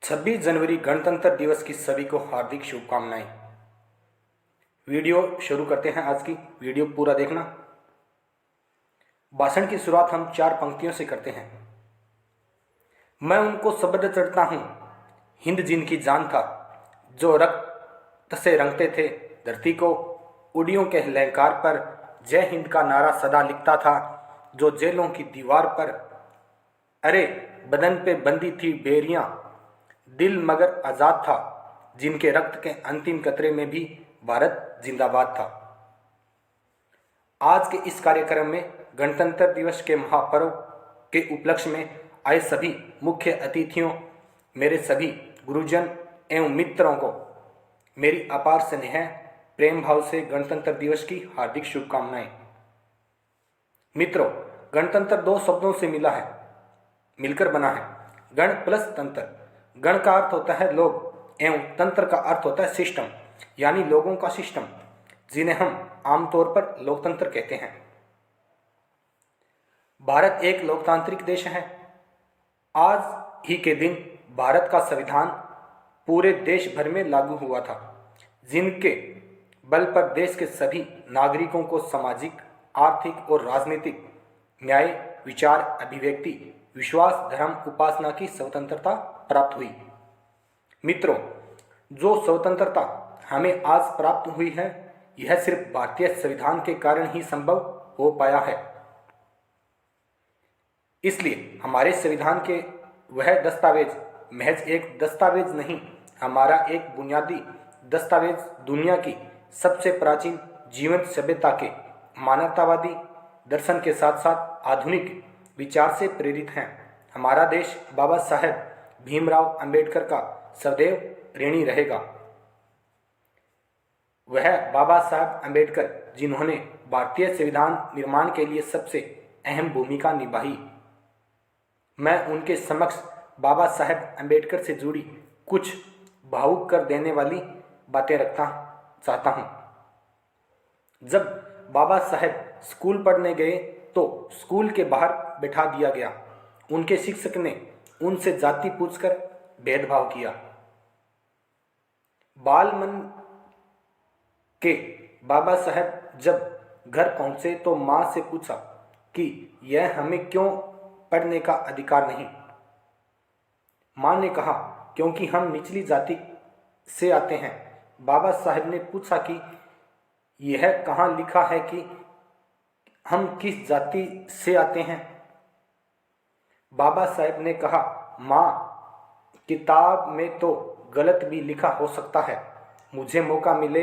26 जनवरी गणतंत्र दिवस की सभी को हार्दिक शुभकामनाएं। वीडियो शुरू करते हैं। आज की वीडियो पूरा देखना। भाषण की शुरुआत हम 4 पंक्तियों से करते हैं। मैं उनको शब्द चढ़ता हूं, हिंद जिनकी जान था, जो रक्त से रंगते थे धरती को। उड़ियों के लहकार पर जय हिंद का नारा सदा लिखता था, जो जेलों की दीवार पर अरे बदन पे बंदी थी बेरियां, दिल मगर आजाद था, जिनके रक्त के अंतिम कतरे में भी भारत जिंदाबाद था। आज के इस कार्यक्रम में गणतंत्र दिवस के महापर्व के उपलक्ष्य में आए सभी मुख्य अतिथियों, मेरे सभी गुरुजन एवं मित्रों को मेरी अपार स्नेह प्रेम भाव से गणतंत्र दिवस की हार्दिक शुभकामनाएं। मित्रों, गणतंत्र 2 शब्दों से मिलकर बना है। गण प्लस तंत्र। गण का अर्थ होता है लोग एवं तंत्र का अर्थ होता है सिस्टम, यानी लोगों का सिस्टम, जिन्हें हम आमतौर पर लोकतंत्र कहते हैं। भारत एक लोकतांत्रिक देश है। आज ही के दिन भारत का संविधान पूरे देश भर में लागू हुआ था, जिनके बल पर देश के सभी नागरिकों को सामाजिक, आर्थिक और राजनीतिक न्याय, विचार, अभिव्यक्ति, विश्वास, धर्म, उपासना की स्वतंत्रता प्राप्त हुई। मित्रों, जो स्वतंत्रता हमें आज प्राप्त हुई है, यह सिर्फ भारतीय संविधान के कारण ही संभव हो पाया है। इसलिए हमारे संविधान के वह दस्तावेज महज एक दस्तावेज नहीं, हमारा एक बुनियादी दस्तावेज दुनिया की सबसे प्राचीन जीवंत सभ्यता के मानवतावादी दर्शन के साथ साथ आधुनिक विचार से प्रेरित हैं। हमारा देश बाबा साहेब भीमराव अंबेडकर का सदैव ऋणी रहेगा। वह बाबा साहेब अंबेडकर जिन्होंने भारतीय संविधान निर्माण के लिए सबसे अहम भूमिका निभाई। मैं उनके समक्ष बाबा साहेब अंबेडकर से जुड़ी कुछ भावुक कर देने वाली बातें रखना चाहता हूं। जब बाबा साहेब स्कूल पढ़ने गए तो स्कूल के बाहर बैठा दिया गया। उनके शिक्षक ने उनसे जाति पूछकर भेदभाव किया। बाल मन के बाबा साहेब जब घर पहुंचे तो मां से पूछा कि यह हमें क्यों पढ़ने का अधिकार नहीं। मां ने कहा, क्योंकि हम निचली जाति से आते हैं। बाबा साहेब ने पूछा कि यह कहाँ लिखा है कि हम किस जाति से आते हैं। बाबा साहेब ने कहा, मां, किताब में तो गलत भी लिखा हो सकता है। मुझे मौका मिले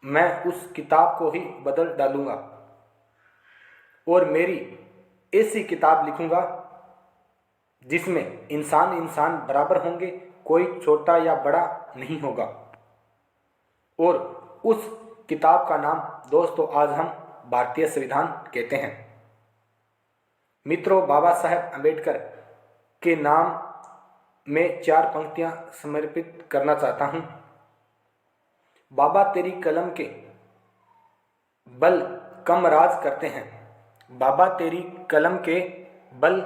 मैं उस किताब को ही बदल डालूंगा और मेरी ऐसी किताब लिखूंगा जिसमें इंसान इंसान बराबर होंगे, कोई छोटा या बड़ा नहीं होगा। और उस किताब का नाम दोस्तों आज हम भारतीय संविधान कहते हैं। मित्रों, बाबा साहेब अंबेडकर के नाम में 4 पंक्तियां समर्पित करना चाहता हूं। बाबा तेरी कलम के बल कम राज करते हैं। बाबा तेरी कलम के बल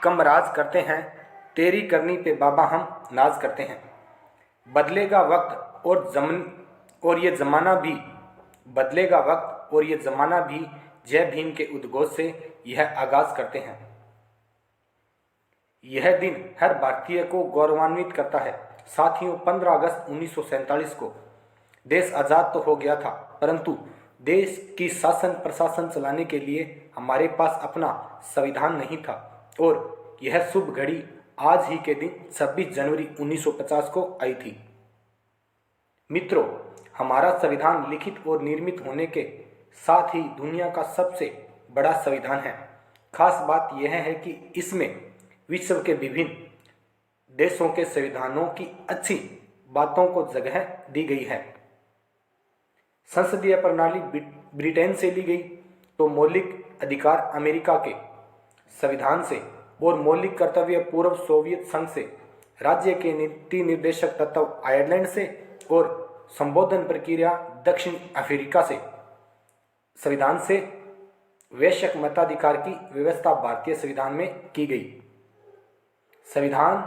कम राज करते हैं, तेरी करनी पे बाबा हम नाज करते हैं। बदलेगा वक्त और ये जमाना भी, बदलेगा वक्त और ये जमाना भी, जय भीम के उद्घोष से यह आगाज करते हैं। यह दिन हर भारतीय को गौरवान्वित करता है। साथियों, 15 अगस्त 1947 को देश आजाद तो हो गया था, परंतु देश की शासन प्रशासन चलाने के लिए हमारे पास अपना संविधान नहीं था। और यह शुभ घड़ी आज ही के दिन 26 जनवरी 1950 को आई थी। मित्रों, हमारा संविधान लिखित और निर्मित होने के साथ ही दुनिया का सबसे बड़ा संविधान है। खास बात यह है कि इसमें विश्व के विभिन्न देशों के संविधानों की अच्छी बातों को जगह दी गई है। संसदीय प्रणाली ब्रिटेन से ली गई तो मौलिक अधिकार अमेरिका के संविधान से और मौलिक कर्तव्य पूर्व सोवियत संघ से, राज्य के नीति निर्देशक तत्व आयरलैंड से और संबोधन प्रक्रिया दक्षिण अफ्रीका से। संविधान से वैश्विक मताधिकार की व्यवस्था भारतीय संविधान में की गई। संविधान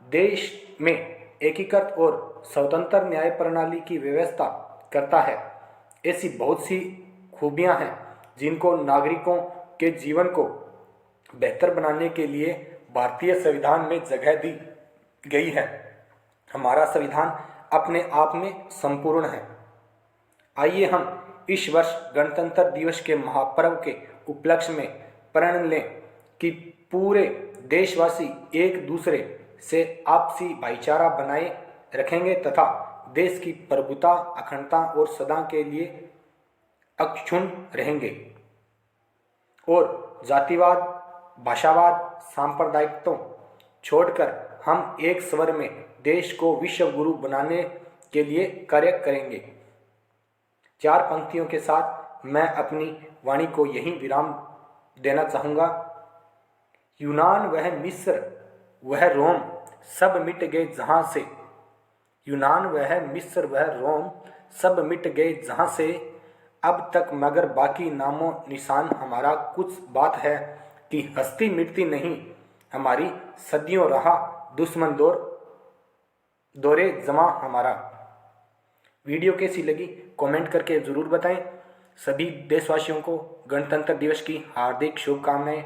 देश में एकीकृत और स्वतंत्र न्याय प्रणाली की व्यवस्था करता है। ऐसी बहुत सी खूबियां हैं जिनको नागरिकों के जीवन को बेहतर बनाने के लिए भारतीय संविधान में जगह दी गई है। हमारा संविधान अपने आप में संपूर्ण है। आइए हम इस वर्ष गणतंत्र दिवस के महापर्व के उपलक्ष्य में प्रण लें कि पूरे देशवासी एक दूसरे से आपसी भाईचारा बनाए रखेंगे तथा देश की प्रभुता, अखंडता और सदा के लिए अक्षुण्ण रहेंगे और जातिवाद, भाषावाद, सांप्रदायिकता छोड़कर हम एक स्वर में देश को विश्व गुरु बनाने के लिए कार्य करेंगे। चार पंक्तियों के साथ मैं अपनी वाणी को यहीं विराम देना चाहूँगा। यूनान वह मिस्र वह रोम सब मिट गए जहाँ से, यूनान वह मिस्र वह रोम सब मिट गए जहाँ से, अब तक मगर बाकी नामो निशान हमारा। कुछ बात है कि हस्ती मिटती नहीं हमारी, सदियों रहा दुश्मन दौरे जमा हमारा। वीडियो कैसी लगी कमेंट करके ज़रूर बताएं। सभी देशवासियों को गणतंत्र दिवस की हार्दिक शुभकामनाएं।